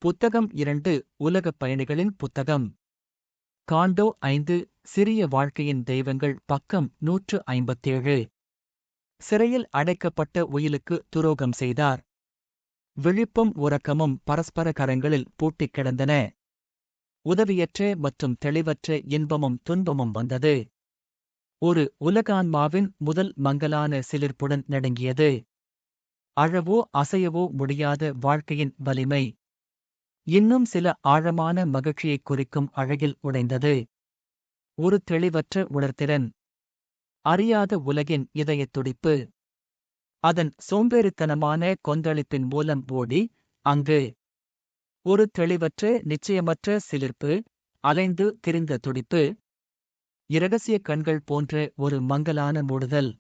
புத்தகம் 2 உலகப் பயணிகளின் புத்தகம். காண்டோ 5 சிறிய வாழ்க்கையின் தெய்வங்கள் பக்கம் 157. சிறையில் அடைக்கப்பட்ட உயிலுக்கு துரோகம் செய்தார். விழிப்பும் உறக்கமும் பரஸ்பர கரங்களில் பூட்டிக் கிடந்தன. உதவியற்ற மற்றும் தெளிவற்ற இன்பமும் துன்பமும் வந்தது. ஒரு உலகான்மாவின் முதல் மங்கலான சிலிர்ப்புடன் நடுங்கியது. அழவோ அசையவோ முடியாத வாழ்க்கையின் வலிமை இன்னும் சில ஆழமான மகிழ்ச்சியைக் குறிக்கும் அழகில் உடைந்தது. ஒரு தெளிவற்ற உணர்திறன், அறியாத உலகின் இதயத் துடிப்பு, அதன் சோம்பேறித்தனமான கொந்தளிப்பின் மூலம் ஓடி அங்கு ஒரு தெளிவற்ற நிச்சயமற்ற சிலிர்ப்பு, அலைந்து திரிந்த துடிப்பு, இரகசிய கண்கள் போன்ற ஒரு மங்கலான மூடுதல்.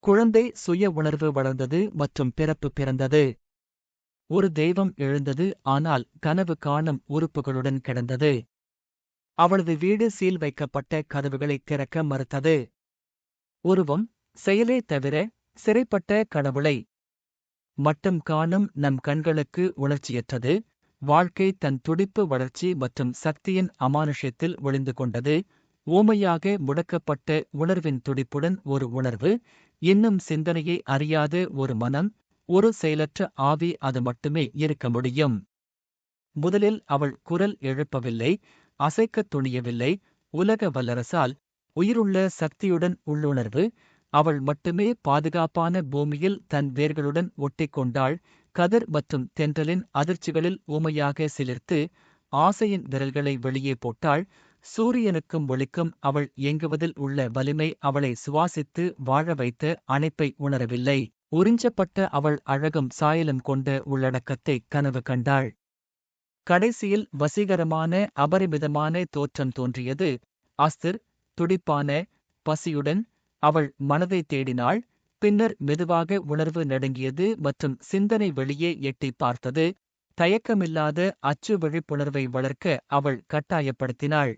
குழந்தை சுய உணர்வு வளர்ந்தது மற்றும் பிறப்பு பிறந்தது. ஒரு தெய்வம் எழுந்தது, ஆனால் கனவு காணும் உறுப்புகளுடன் கிடந்தது. அவளது வீடு சீல் வைக்கப்பட்ட கதவுகளைத் திறக்க மறுத்தது. உருவம், செயலே தவிர சிறைப்பட்ட கடவுளை மட்டும் காணும் நம் கண்களுக்கு உணர்ச்சியற்றது. வாழ்க்கை தன் துடிப்பு, வளர்ச்சி மற்றும் சக்தியின் அமானுஷ்யத்தில் ஒளிந்து கொண்டது. ஊமையாக முடக்கப்பட்ட உணர்வின் துடிப்புடன் ஒரு உணர்வு, இன்னும் சிந்தனையை அறியாத ஒரு மனம், ஒரு செயலற்ற ஆவி, அது மட்டுமே இருக்க முடியும். முதலில் அவள் குரல் எழுப்பவில்லை, அசைக்கத் துணியவில்லை. உலக வல்லரசால் உயிருள்ள சக்தியுடன் உள்ளுணர்வு. அவள் மட்டுமே பாதுகாப்பான பூமியில் தன் வேர்களுடன் ஒட்டிக்கொண்டாள். கதிர் மற்றும் தென்றலின் அதிர்ச்சிகளில் ஊமையாக சிலிர்த்து ஆசையின் விரல்களை வெளியே போட்டாள். சூரியனுக்கும் ஒளிக்கும் அவள் இயங்குவதில் உள்ள வலிமை அவளை சுவாசித்து வாழ வைத்த அணைப்பை உணரவில்லை. உறிஞ்சப்பட்ட அவள் அழகும் சாயலும் கொண்ட உள்ளடக்கத்தை கனவு கண்டாள். கடைசியில் வசீகரமான அபரிமிதமான தோற்றம் தோன்றியது. அஸ்திர், துடிப்பான பசியுடன் அவள் மனதை தேடினாள். பின்னர் மெதுவாக உணர்வு நடுங்கியது மற்றும் சிந்தனை வெளியே எட்டி பார்த்தது. தயக்கமில்லாத அச்சு விழிப்புணர்வை வளர்க்க அவள் கட்டாயப்படுத்தினாள்.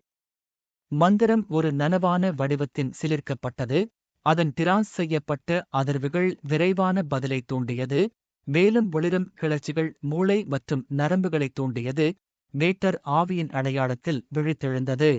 மந்திரம் ஒரு நனவான வடிவத்தின் சிலிர்க்கப்பட்டது. அதன் டிரான்ஸ் செய்யப்பட்ட அதிர்வுகள் விரைவான பதிலை தூண்டியது. மேலும் ஒளிரும் கிளர்ச்சிகள் மூளை மற்றும் நரம்புகளை தூண்டியது. மேட்டர் ஆவியின் அடையாளத்தில் விழித்தெழுந்தது.